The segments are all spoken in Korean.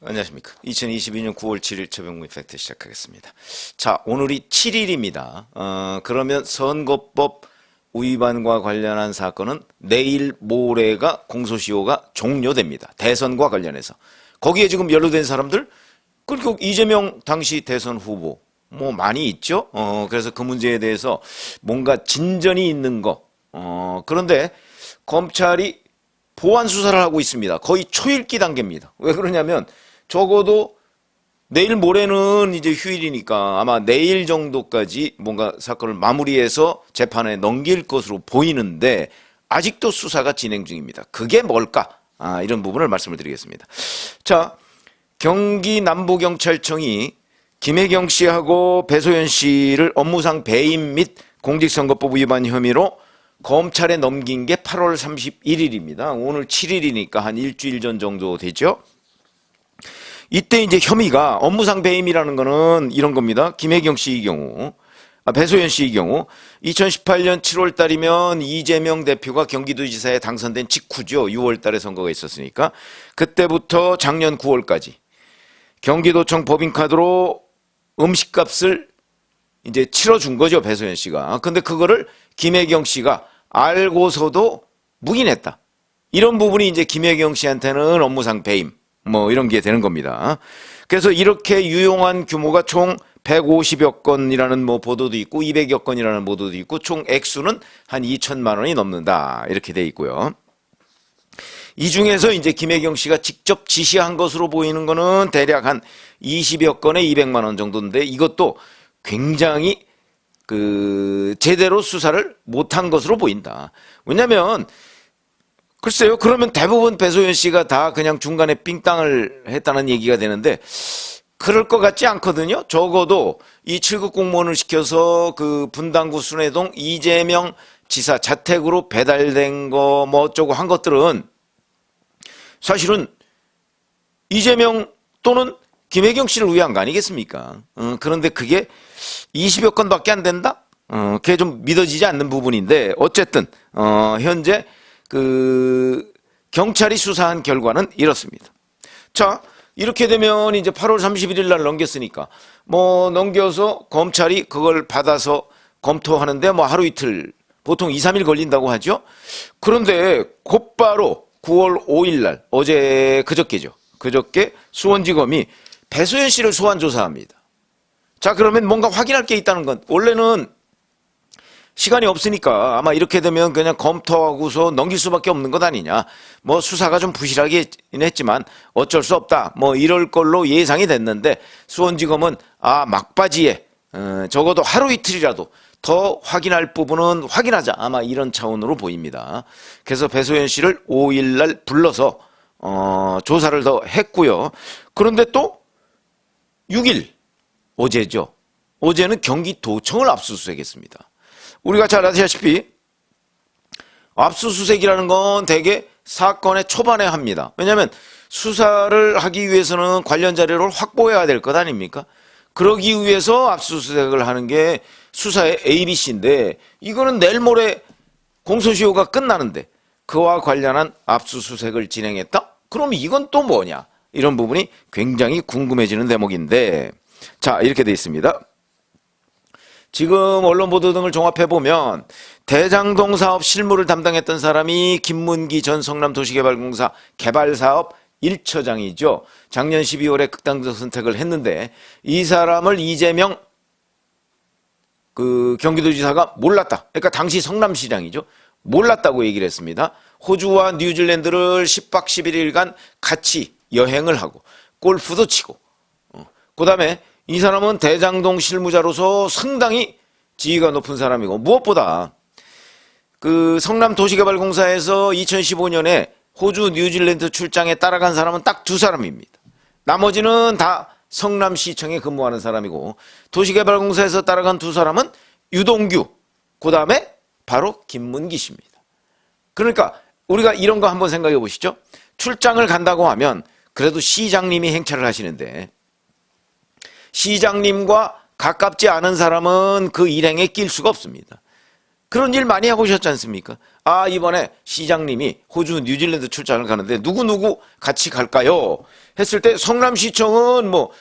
안녕하십니까. 2022년 9월 7일 최병무 팩트 시작하겠습니다. 자, 오늘이 7일입니다. 그러면 선거법 위반과 관련한 사건은 내일 모레가 공소시효가 종료됩니다. 대선과 관련해서. 거기에 지금 연루된 사람들, 그리고 이재명 당시 대선 후보, 뭐 많이 있죠. 그래서 그 문제에 대해서 뭔가 진전이 있는 거. 그런데 검찰이 보완 수사를 하고 있습니다. 거의 초읽기 단계입니다. 왜 그러냐면 적어도 내일 모레는 이제 휴일이니까 아마 내일 정도까지 뭔가 사건을 마무리해서 재판에 넘길 것으로 보이는데 아직도 수사가 진행 중입니다. 그게 뭘까? 이런 부분을 말씀을 드리겠습니다. 자, 경기 남부경찰청이 김혜경 씨하고 배소연 씨를 업무상 배임 및 공직선거법 위반 혐의로 검찰에 넘긴 게 8월 31일입니다. 오늘 7일이니까 한 일주일 전 정도 되죠. 이때 이제 혐의가 업무상 배임이라는 거는 이런 겁니다. 김혜경 씨의 경우, 배소연 씨의 경우 2018년 7월 달이면 이재명 대표가 경기도지사에 당선된 직후죠. 6월 달에 선거가 있었으니까. 그때부터 작년 9월까지 경기도청 법인카드로 음식값을 이제 치러준 거죠. 배소연 씨가. 근데 그거를 김혜경 씨가 알고서도 묵인했다. 이런 부분이 이제 김혜경 씨한테는 업무상 배임, 뭐 이런 게 되는 겁니다. 그래서 이렇게 유용한 규모가 총 150여 건이라는 뭐 보도도 있고 200여 건이라는 보도도 있고 총 액수는 한 2천만 원이 넘는다. 이렇게 돼 있고요. 이 중에서 이제 김혜경 씨가 직접 지시한 것으로 보이는 거는 대략 한 20여 건에 200만 원 정도인데 이것도 굉장히 제대로 수사를 못한 것으로 보인다. 왜냐면 글쎄요. 그러면 대부분 배소연 씨가 다 그냥 중간에 삥땅을 했다는 얘기가 되는데 그럴 것 같지 않거든요. 적어도 이 7급 공무원을 시켜서 그 분당구 순회동 이재명 지사 자택으로 배달된 거 뭐 어쩌고 한 것들은 사실은 이재명 또는 김혜경 씨를 위한 거 아니겠습니까? 그런데 그게 20여 건밖에 안 된다? 그게 좀 믿어지지 않는 부분인데 어쨌든 현재 경찰이 수사한 결과는 이렇습니다. 자, 이렇게 되면 이제 8월 31일 날 넘겼으니까 뭐 넘겨서 검찰이 그걸 받아서 검토하는데 뭐 하루 이틀 보통 2, 3일 걸린다고 하죠. 그런데 곧바로 9월 5일 날 그저께죠. 그저께 수원지검이 배소연 씨를 소환 조사합니다. 자, 그러면 뭔가 확인할 게 있다는 건 원래는 시간이 없으니까 아마 이렇게 되면 그냥 검토하고서 넘길 수밖에 없는 것 아니냐. 뭐 수사가 좀 부실하긴 했지만 어쩔 수 없다. 뭐 이럴 걸로 예상이 됐는데 수원지검은 막바지에 적어도 하루 이틀이라도 더 확인할 부분은 확인하자. 아마 이런 차원으로 보입니다. 그래서 배소연 씨를 5일 날 불러서 조사를 더 했고요. 그런데 또 6일 어제죠. 어제는 경기도청을 압수수색했습니다. 우리가 잘 아시다시피 압수수색이라는 건 대개 사건의 초반에 합니다. 왜냐하면 수사를 하기 위해서는 관련 자료를 확보해야 될 것 아닙니까? 그러기 위해서 압수수색을 하는 게 수사의 ABC인데 이거는 내일 모레 공소시효가 끝나는데 그와 관련한 압수수색을 진행했다? 그럼 이건 또 뭐냐? 이런 부분이 굉장히 궁금해지는 대목인데 자, 이렇게 돼 있습니다. 지금 언론 보도 등을 종합해보면 대장동 사업 실무를 담당했던 사람이 김문기 전 성남도시개발공사 개발사업 1처장이죠. 작년 12월에 극단적 선택을 했는데 이 사람을 이재명 경기도지사가 몰랐다. 그러니까 당시 성남시장이죠. 몰랐다고 얘기를 했습니다. 호주와 뉴질랜드를 10박 11일간 같이 여행을 하고 골프도 치고 그 다음에 이 사람은 대장동 실무자로서 상당히 지위가 높은 사람이고 무엇보다 성남도시개발공사에서 2015년에 호주 뉴질랜드 출장에 따라간 사람은 딱 2사람입니다. 나머지는 다 성남시청에 근무하는 사람이고 도시개발공사에서 따라간 2사람은 유동규 그 다음에 바로 김문기 씨입니다. 그러니까 우리가 이런 거 한번 생각해 보시죠. 출장을 간다고 하면 그래도 시장님이 행차를 하시는데 시장님과 가깝지 않은 사람은 그 일행에 낄 수가 없습니다. 그런 일 많이 해보셨지 않습니까? 아, 이번에 시장님이 호주, 뉴질랜드 출장을 가는데 누구누구 같이 갈까요? 했을 때 성남시청은 뭐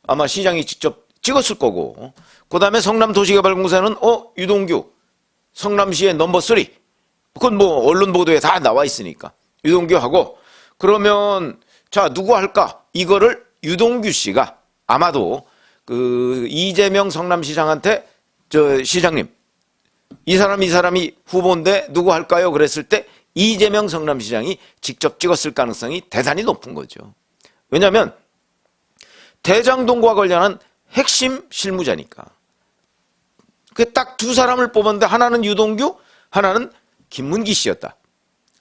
아마 시장이 직접 찍었을 거고, 그 다음에 성남도시개발공사는 유동규 성남시의 넘버 3, 그건 뭐 언론 보도에 다 나와 있으니까 유동규 하고, 그러면 자 누구 할까? 이거를 유동규 씨가 아마도 그 이재명 성남시장한테 저 시장님 이 사람이 후보인데 누구 할까요? 그랬을 때 이재명 성남시장이 직접 찍었을 가능성이 대단히 높은 거죠. 왜냐하면 대장동과 관련한 핵심 실무자니까. 그 딱 두 사람을 뽑았는데 하나는 유동규, 하나는 김문기 씨였다.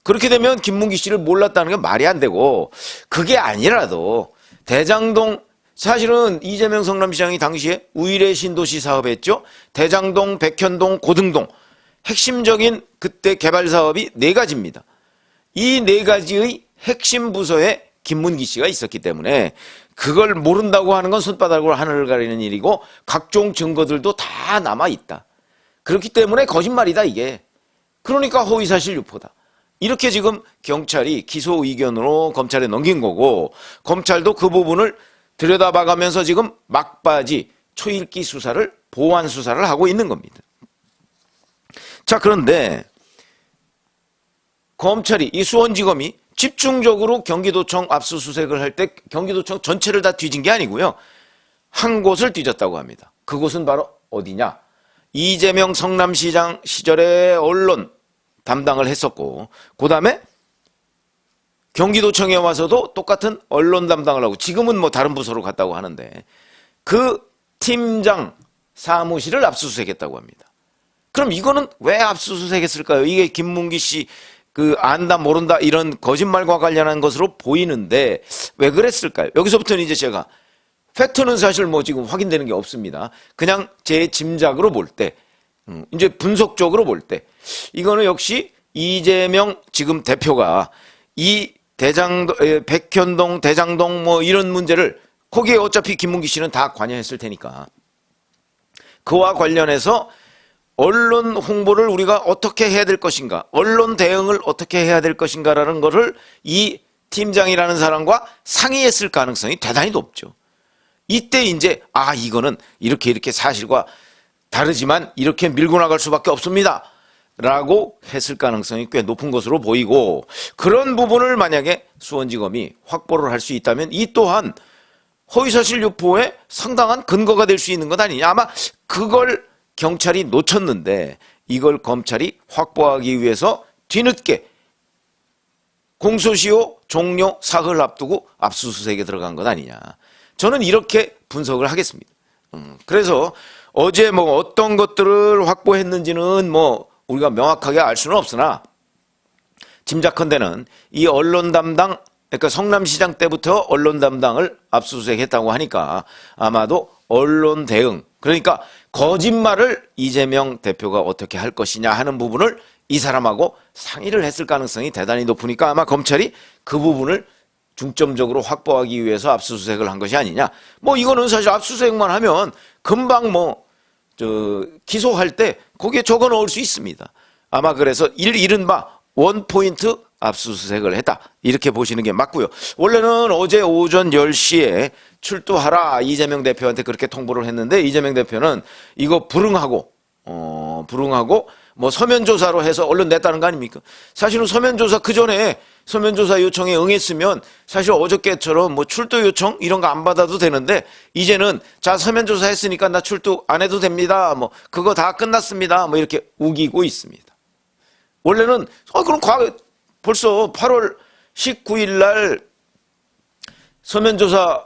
그렇게 되면 김문기 씨를 몰랐다는 게 말이 안 되고, 그게 아니라도 대장동, 사실은 이재명 성남시장이 당시에 우일의 신도시 사업했죠. 대장동, 백현동, 고등동 핵심적인 그때 개발 사업이 4가지입니다. 이 4가지의 핵심 부서에 김문기 씨가 있었기 때문에 그걸 모른다고 하는 건 손바닥으로 하늘을 가리는 일이고, 각종 증거들도 다 남아있다. 그렇기 때문에 거짓말이다 이게. 그러니까 허위사실 유포다. 이렇게 지금 경찰이 기소 의견으로 검찰에 넘긴 거고, 검찰도 그 부분을 들여다봐가면서 지금 막바지 초읽기 수사를, 보완 수사를 하고 있는 겁니다. 자, 그런데 검찰이, 이 수원지검이 집중적으로 경기도청 압수수색을 할 때 경기도청 전체를 다 뒤진 게 아니고요, 한 곳을 뒤졌다고 합니다. 그곳은 바로 어디냐? 이재명 성남시장 시절에 언론 담당을 했었고, 그 다음에 경기도청에 와서도 똑같은 언론 담당을 하고, 지금은 뭐 다른 부서로 갔다고 하는데, 그 팀장 사무실을 압수수색했다고 합니다. 그럼 이거는 왜 압수수색했을까요? 이게 김문기 씨 그 안다 모른다 이런 거짓말과 관련한 것으로 보이는데 왜 그랬을까요? 여기서부터는 이제 제가 팩트는 사실 뭐 지금 확인되는 게 없습니다. 그냥 제 짐작으로 볼 때, 이제 분석적으로 볼 때, 이거는 역시 이재명 지금 대표가 이 대장동, 백현동, 대장동 뭐 이런 문제를, 거기에 어차피 김문기 씨는 다 관여했을 테니까 그와 관련해서 언론 홍보를 우리가 어떻게 해야 될 것인가, 언론 대응을 어떻게 해야 될 것인가라는 것을 이 팀장이라는 사람과 상의했을 가능성이 대단히 높죠. 이때 이제 이거는 이렇게 사실과 다르지만 이렇게 밀고 나갈 수밖에 없습니다 라고 했을 가능성이 꽤 높은 것으로 보이고, 그런 부분을 만약에 수원지검이 확보를 할 수 있다면 이 또한 허위사실 유포에 상당한 근거가 될 수 있는 것 아니냐. 아마 그걸 경찰이 놓쳤는데 이걸 검찰이 확보하기 위해서 뒤늦게 공소시효 종료 사흘 앞두고 압수수색에 들어간 것 아니냐. 저는 이렇게 분석을 하겠습니다. 그래서 어제 뭐 어떤 것들을 확보했는지는 뭐 우리가 명확하게 알 수는 없으나, 짐작컨대는 이 언론 담당, 그러니까 성남시장 때부터 언론 담당을 압수수색했다고 하니까 아마도 언론 대응, 그러니까 거짓말을 이재명 대표가 어떻게 할 것이냐 하는 부분을 이 사람하고 상의를 했을 가능성이 대단히 높으니까 아마 검찰이 그 부분을 중점적으로 확보하기 위해서 압수수색을 한 것이 아니냐. 뭐 이거는 사실 압수수색만 하면 금방 기소할 때 거기에 적어 넣을 수 있습니다. 아마 그래서 이른바 원포인트 압수수색을 했다, 이렇게 보시는 게 맞고요. 원래는 어제 오전 10시에 출두하라 이재명 대표한테 그렇게 통보를 했는데, 이재명 대표는 이거 불응하고 뭐 서면조사로 해서 언론 냈다는 거 아닙니까? 사실은 서면조사 그 전에 서면조사 요청에 응했으면 사실 어저께처럼 뭐 출두 요청 이런 거 안 받아도 되는데, 이제는 자 서면조사 했으니까 나 출두 안 해도 됩니다, 뭐 그거 다 끝났습니다, 뭐 이렇게 우기고 있습니다. 원래는 그럼 벌써 8월 19일 날 서면조사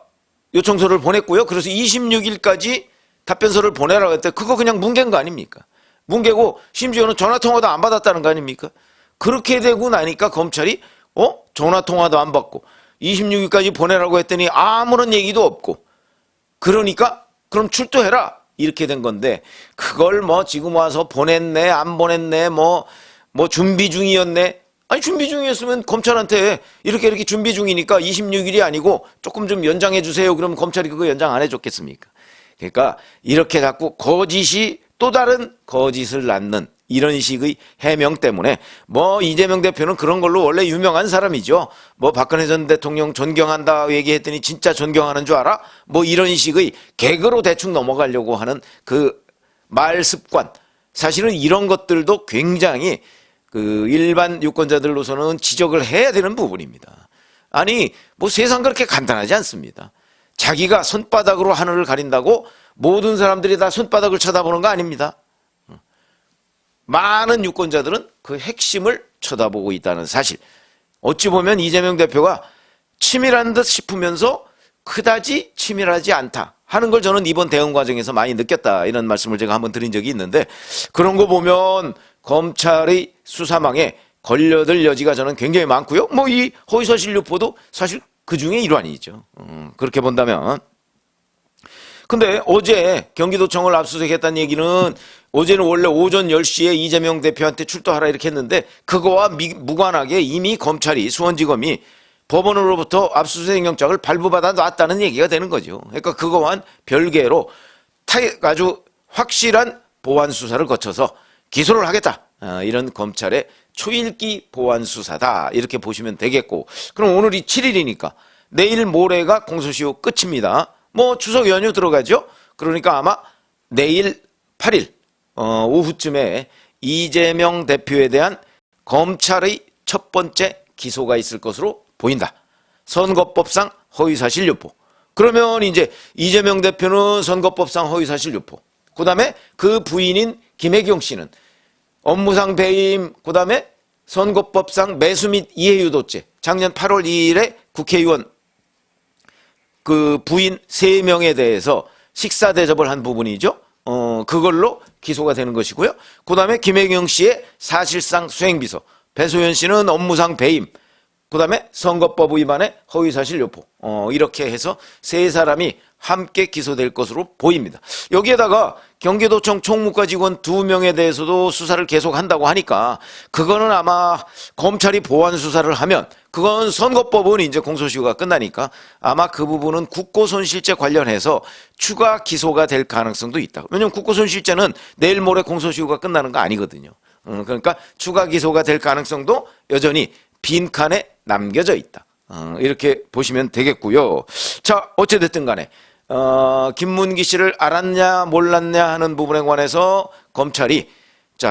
요청서를 보냈고요. 그래서 26일까지 답변서를 보내라고 했대. 그거 그냥 뭉갠 거 아닙니까? 뭉개고 심지어는 전화통화도 안 받았다는 거 아닙니까? 그렇게 되고 나니까 검찰이 전화통화도 안 받고 26일까지 보내라고 했더니 아무런 얘기도 없고, 그러니까 그럼 출두해라 이렇게 된 건데, 그걸 뭐 지금 와서 보냈네 안 보냈네 뭐 준비 중이었네. 아니 준비 중이었으면 검찰한테 이렇게 준비 중이니까 26일이 아니고 조금 좀 연장해 주세요. 그러면 검찰이 그거 연장 안 해줬겠습니까? 그러니까 이렇게 자꾸 거짓이 또 다른 거짓을 낳는 이런 식의 해명 때문에 뭐 이재명 대표는 그런 걸로 원래 유명한 사람이죠. 뭐 박근혜 전 대통령 존경한다 얘기했더니 진짜 존경하는 줄 알아? 뭐 이런 식의 개그로 대충 넘어가려고 하는 그 말 습관. 사실은 이런 것들도 굉장히 그 일반 유권자들로서는 지적을 해야 되는 부분입니다. 아니 뭐 세상 그렇게 간단하지 않습니다. 자기가 손바닥으로 하늘을 가린다고 모든 사람들이 다 손바닥을 쳐다보는 거 아닙니다. 많은 유권자들은 그 핵심을 쳐다보고 있다는 사실. 어찌 보면 이재명 대표가 치밀한 듯 싶으면서 그다지 치밀하지 않다 하는 걸 저는 이번 대응 과정에서 많이 느꼈다, 이런 말씀을 제가 한번 드린 적이 있는데, 그런 거 보면 검찰의 수사망에 걸려들 여지가 저는 굉장히 많고요. 뭐 이 허위사실 유포도 사실 그 중에 일환이죠. 그렇게 본다면. 근데 어제 경기도청을 압수수색했다는 얘기는, 어제는 원래 오전 10시에 이재명 대표한테 출두하라 이렇게 했는데 그거와 무관하게 이미 검찰이, 수원지검이 법원으로부터 압수수색 영장을 발부받아 놨다는 얘기가 되는 거죠. 그러니까 그거와는 별개로 아주 확실한 보완 수사를 거쳐서 기소를 하겠다, 이런 검찰의 초일기 보완 수사다, 이렇게 보시면 되겠고, 그럼 오늘이 7일이니까 내일 모레가 공소시효 끝입니다. 뭐 추석 연휴 들어가죠. 그러니까 아마 내일 8일 오후쯤에 이재명 대표에 대한 검찰의 첫 번째 기소가 있을 것으로 보인다. 선거법상 허위사실 유포. 그러면 이제 이재명 대표는 선거법상 허위사실 유포, 그 다음에 그 부인인 김혜경 씨는 업무상 배임, 그 다음에 선거법상 매수 및 이해유도죄, 작년 8월 2일에 국회의원 그 부인 3명에 대해서 식사 대접을 한 부분이죠. 그걸로 기소가 되는 것이고요. 그 다음에 김혜경 씨의 사실상 수행비서, 배소연 씨는 업무상 배임, 그 다음에 선거법 위반의 허위사실 유포, 이렇게 해서 3사람이 함께 기소될 것으로 보입니다. 여기에다가 경기도청 총무과 직원 2명에 대해서도 수사를 계속한다고 하니까 그거는 아마 검찰이 보완 수사를 하면, 그건 선거법은 이제 공소시효가 끝나니까 아마 그 부분은 국고손실죄 관련해서 추가 기소가 될 가능성도 있다. 왜냐하면 국고손실죄는 내일 모레 공소시효가 끝나는 거 아니거든요. 그러니까 추가 기소가 될 가능성도 여전히 빈칸에 남겨져 있다. 이렇게 보시면 되겠고요. 자, 어찌됐든 간에 김문기 씨를 알았냐 몰랐냐 하는 부분에 관해서 검찰이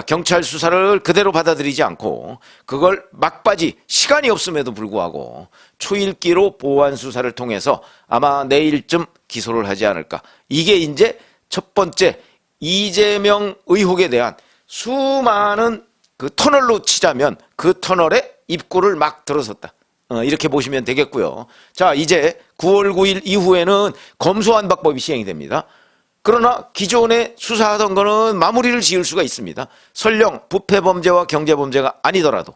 경찰 수사를 그대로 받아들이지 않고 그걸 막바지 시간이 없음에도 불구하고 초일기로 보완 수사를 통해서 아마 내일쯤 기소를 하지 않을까. 이게 이제 첫 번째 이재명 의혹에 대한 수많은 그 터널로 치자면 그 터널에 입구를 막 들어섰다. 이렇게 보시면 되겠고요. 자, 이제 9월 9일 이후에는 검수완박법이 시행이 됩니다. 그러나 기존에 수사하던 거는 마무리를 지을 수가 있습니다. 설령 부패범죄와 경제범죄가 아니더라도.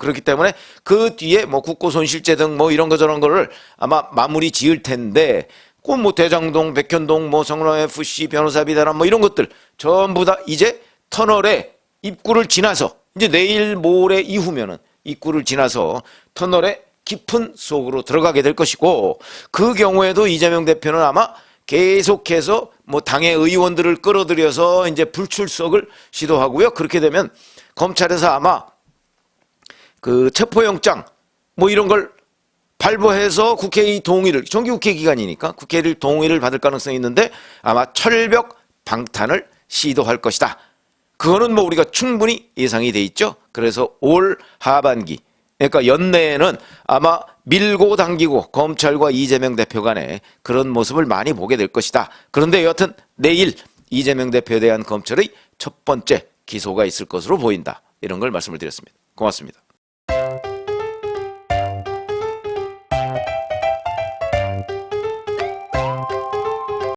그렇기 때문에 그 뒤에 뭐 국고손실죄 등 뭐 이런 거 저런 거를 아마 마무리 지을 텐데, 꼭 뭐 대장동, 백현동, 뭐 성남FC, 변호사비 대란 뭐 이런 것들 전부 다 이제 터널의 입구를 지나서, 이제 내일 모레 이후면은 입구를 지나서 터널의 깊은 속으로 들어가게 될 것이고, 그 경우에도 이재명 대표는 아마 계속해서 뭐 당의 의원들을 끌어들여서 이제 불출석을 시도하고요. 그렇게 되면 검찰에서 아마 그 체포영장 뭐 이런 걸 발부해서 국회의 동의를, 정기국회 기간이니까 국회의 동의를 받을 가능성이 있는데 아마 철벽 방탄을 시도할 것이다. 그거는 뭐 우리가 충분히 예상이 돼 있죠. 그래서 올 하반기, 그러니까 연내에는 아마 밀고 당기고 검찰과 이재명 대표 간에 그런 모습을 많이 보게 될 것이다. 그런데 여하튼 내일 이재명 대표에 대한 검찰의 첫 번째 기소가 있을 것으로 보인다. 이런 걸 말씀을 드렸습니다. 고맙습니다.